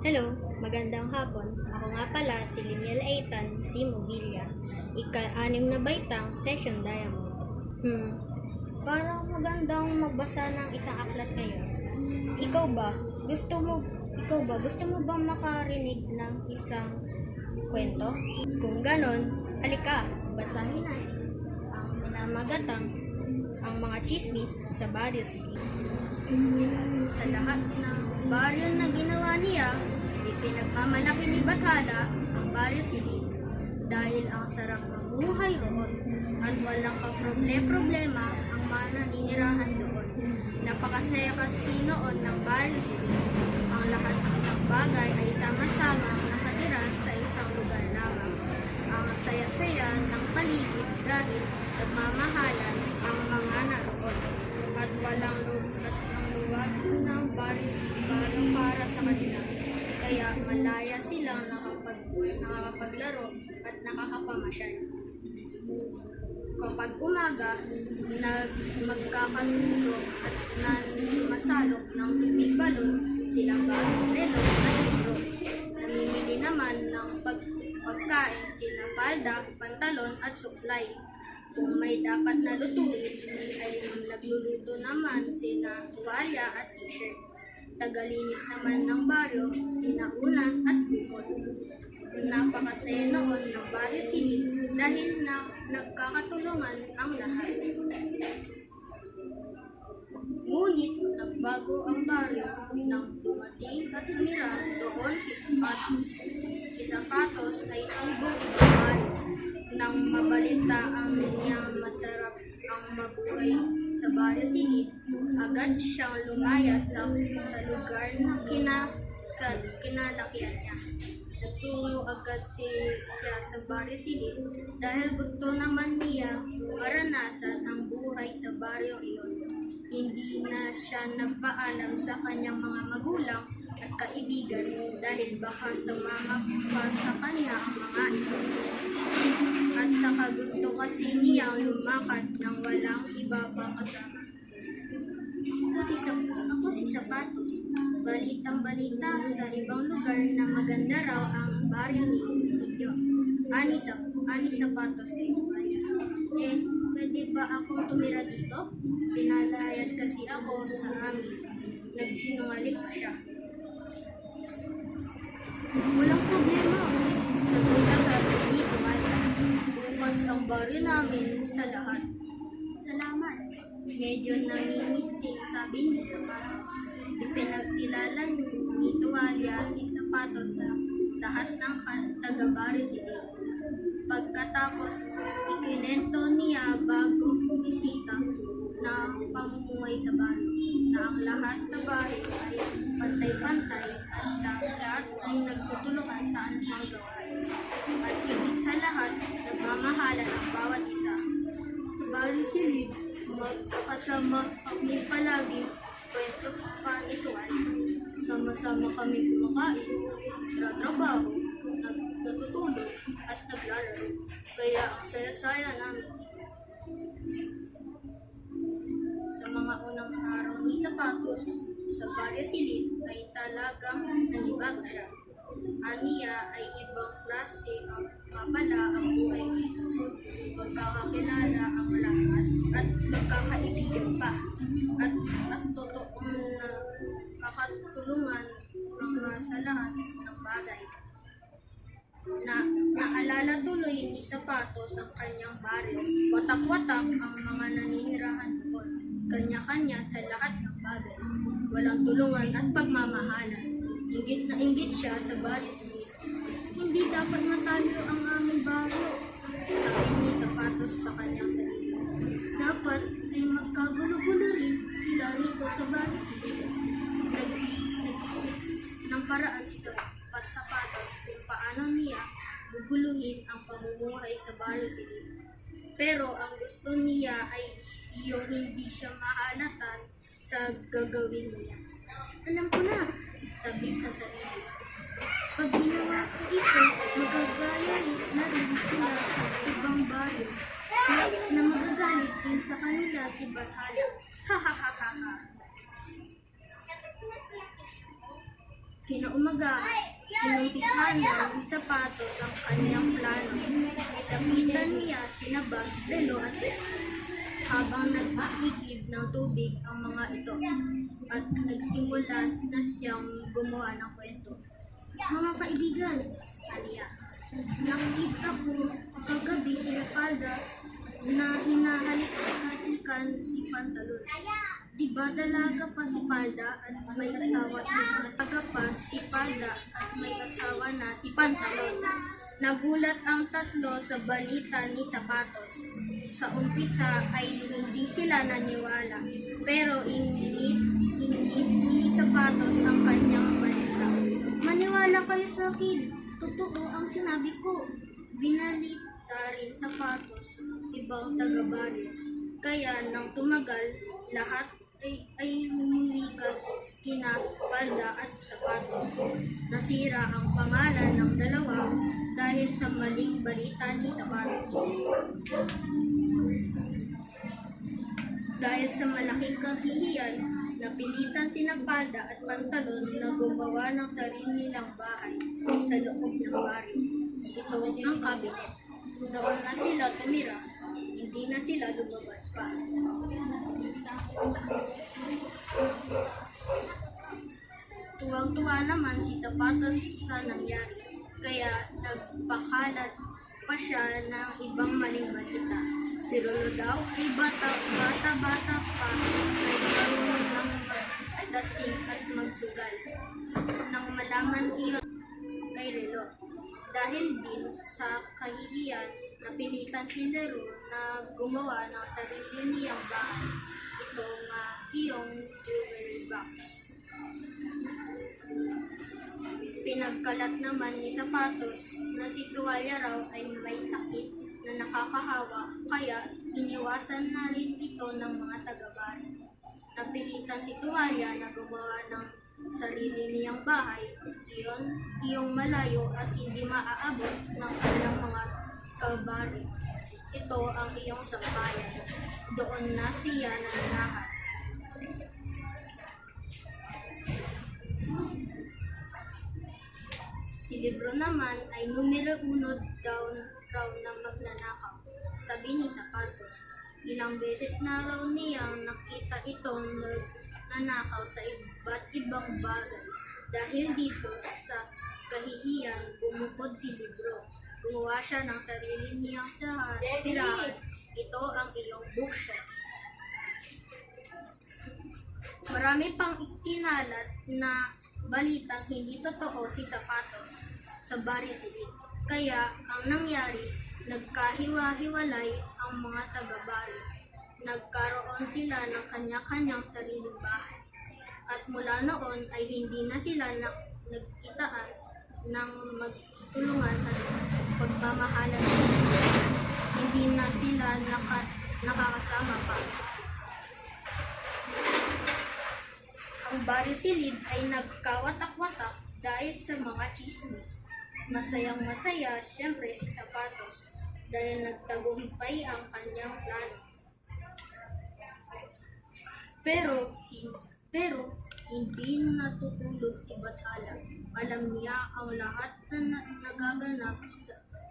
Hello, magandang hapon. Ako nga pala si Liniel Aitan C. Movilla, ika-6 na baitang Session Diamond. Parang magandang magbasa ng isang aklat ngayon. Ikaw ba, gusto mo ba makarinig ng isang kwento? Kung ganon, halika, basahin natin ang minamagatang ang mga chismis sa Barrio City. Sa lahat ng baryo na ginawa niya, ipinagmamalaki ni Bathala ang Barrio City dahil ang sarap mabuhay roon at walang kaproblema ang mga naninirahan doon. Napakasaya kasi noon ng Barrio City. Ang lahat ng bagay ay sama-sama nakatira sa isang lugar lamang. Ang saya-saya ng paligid dahil nagmamahalan ang mga naroon at walang luwag ng baryo para sa kanila. Kaya malaya silang nakakapaglaro at nakakapamasyal. Kapag umaga, magkakatundo at sumasalok ng tubig balon silang bagong relo at libro. Namimili naman ng pagkain sila palda, pantalon at suklay. Kung may dapat na lutuin, ay nagluluto naman sina tuwalya at t-shirt. Tagalinis naman ng baryo, sina unan at bukol. Napakasaya noon ng Barrio City dahil nagkakatulungan ang lahat. Ngunit nagbago ang baryo nang dumating at tumira doon si Sapatos. Si Sapatos ay ibang-ibang baryo. Nang mabalita ang niyang masarap ang mabuhay sa Barrio City, agad siyang lumaya sa lugar na kinalakihan niya. Nagtungo agad siya sa Barrio City dahil gusto naman niya maranasan ang buhay sa baryo iyon. Hindi na siya nagpaalam sa kanyang mga magulang at kaibigan dahil baka sumama pa sa kanya ang mga ito. At saka gusto kasi niyang lumakad nang walang iba pang kasama. Ako si Sapatos. Balitang-balita sa ibang lugar na maganda raw ang baryo ninyo. Ani Sapatos kay Tuwalya. Pwede ba akong tumira dito? Pinalayas kasi ako sa amin. Nagsinungaling pa siya. Walang problema. Sagot agad ni Tuwalya. Bukas ang baryo namin sa lahat. Salamat. Medyo nangingising sabi ni Sapatos. Ipinagkilala ni Tuwalya si Sapatos sa lahat ng taga-Barrio City. Pagkatapos, ikinento niya bagong bisita ng pamumuhay sa baryo na ang lahat sa baryo ay pantay-pantay at lahat ay nagtutulungan sa anumang gawain. At higit sa lahat, nagmamahalan ang bawat isa. Sa Barrio City, magkakasama kami palagi, kwento pa ito ay sama-sama kami kumakain, trabaho, natutulog at naglalaro. Kaya ang saya-saya namin. Sa mga unang araw ni Sapatos sa Barrio City ay talagang nanibago siya. Aniya ay ibang klase ang mapala ang buhay dito. Magkakakilala ang lahat at magkakaibigan pa. At totoong nakakatulungan mga sa lahat ng bagay. Naalala tuloy ni Sapatos ang kanyang baryo. Watak-watak ang mga naninirahan doon. Kanya-kanya sa lahat ng bagay. Walang tulungan at pagmamahalan. Inggit na inggit siya sa Barrio City. Hindi dapat matalo ang aming baryo, sabi ni Sapatos sa kanyang sarili. Dapat ay magkagulo-gulo rin sila rito sa Barrio City. Nag-isip ng paraan si Sapatos kung paano niya guguluhin ang pamumuhay sa Barrio City. Pero ang gusto niya ay yung hindi siya mahalatan sa gagawin niya. Alam ko na, sabi sa sarili. Pag ginawa ko ito, magagaya na rin sila sa ibang baryo na magagalit din sa kanila si Bathala. Ha ha ha ha ha. Kinaumagahan, inumpisahan na ni Sapatos ang kanyang plano. Nilapitan niya sina Bob, Relo at habang nagtitigib ng tubig ang mga ito at nagsimula na siyang gumawa ng kwento. Mga kaibigan, Alia, nakita ko kagabi si Palda na hinahalik-halikan si Pantalon. Di ba dalaga pa si Palda at may asawa si Palda at may asawa na si Pantalon? Nagulat ang tatlo sa balita ni Sapatos. Sa umpisa ay hindi sila naniwala, pero init ni Sapatos ang kanyang balita. Maniwala kayo sa akin, totoo ang sinabi ko. Binalita rin Sapatos, ibang taga-baryo. Kaya nang tumagal, lahat ay lumikas kina Palda at Sapatos. Nasira ang pangalan ng dalawa dahil sa maling balita ni Sapatos. Dahil sa malaking kahihiyan, napilitan sina Palda at Pantalon na gumawa ng sarili nilang bahay sa loob ng baryo. Ito ang kabinet. Doon na sila tumira, hindi na sila lumabas pa. Tuwang-tuwa naman si Sapatos sa nangyari, kaya nagpakalat pa siya ng ibang maling balita. Si Rolo daw ay bata-bata pa ay marunong ng maglasing at magsugal. Nang malaman iyon kay Relo, dahil din sa kahihiyan, napilitan si Lero na gumawa ng sarili niyang bahay. Ito nga iyong jewelry box. Pinagkalat naman ni Sapatos na si Tuwalya raw ay may sakit na nakakahawa, kaya iniwasan na rin ito ng mga taga-baryo. Napilitan si Tuwalya na gumawa ng sarili niyang bahay, iyong malayo at hindi maaabot ng kanyang mga kabaryo. Ito ang iyong sampayan. Doon na siya nananahan. Si Libro naman ay numero 1 daw raw na magnanakaw. Sabi ni Sapatos, ilang beses na raw niyang nakita itong nanakaw sa iba't ibang bagay. Dahil dito sa kahihiyan, bumukod si Libro. Gumawa siya ng sarili niyang tirahan. Ito ang iyong bookshelf. Marami pang ikinalat na balitang hindi totoo si Sapatos sa baryo silid. Kaya ang nangyari, nagkahiwa-hiwalay ang mga taga-baryo. Nagkaroon sila ng kanya-kanyang sariling bahay. At mula noon ay hindi na sila nagkitaan ng magtulungan at pagmamahalan. Hindi na sila nakakasama pa. Ang baryo silid ay nagkawatak-watak dahil sa mga chismis. Masayang-masaya siyempre si Sapatos dahil nagtagumpay ang kanyang plano. Pero hindi natutulog si Bathala. Alam niya ang lahat na nagaganap.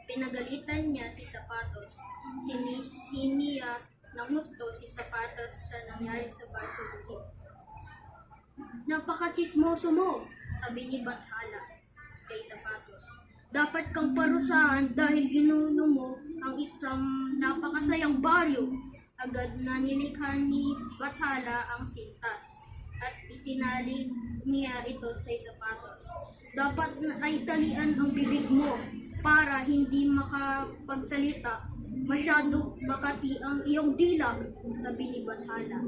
Pinagalitan niya si Sapatos. Sinisiya ng gusto si Sapatos sa nangyari sa baryo. Napaka-chismoso mo, sabi ni Bathala kay Sapatos. Dapat kang parusahan dahil ginuno mo ang isang napakasayang baryo. Agad na nilikha ni Bathala ang sintas at itinali niya ito kay Sapatos. Dapat ay talian ang bibig mo para hindi makapagsalita. Masyado makati ang iyong dila, sabi ni Bathala.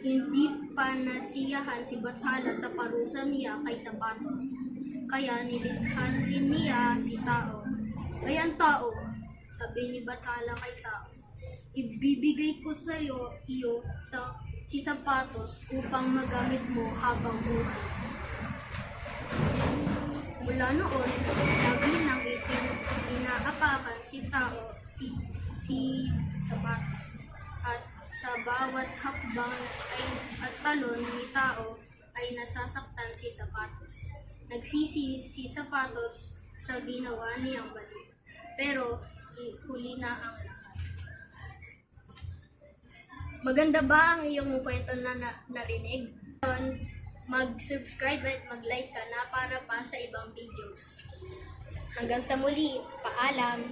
Hindi pa nasiyahan si Bathala sa parusa niya kay Sapatos. Kaya nilikhan din niya si Tao. Ayan Tao, sabi ni Bathala kay Tao. Ibibigay ko sa iyo si Sapatos upang magamit mo habang buhay. Mula noon, lagi nang inaapakan si Tao si Sapatos. At sa bawat hakbang at talon ni Tao ay nasasaktan si Sapatos. Nagsisi si Sapatos sa ginawa niyang mali. Pero huli na ang lahat. Maganda ba ang iyong kwento na narinig? Mag-subscribe at mag-like ka na para pa sa ibang videos. Hanggang sa muli, paalam!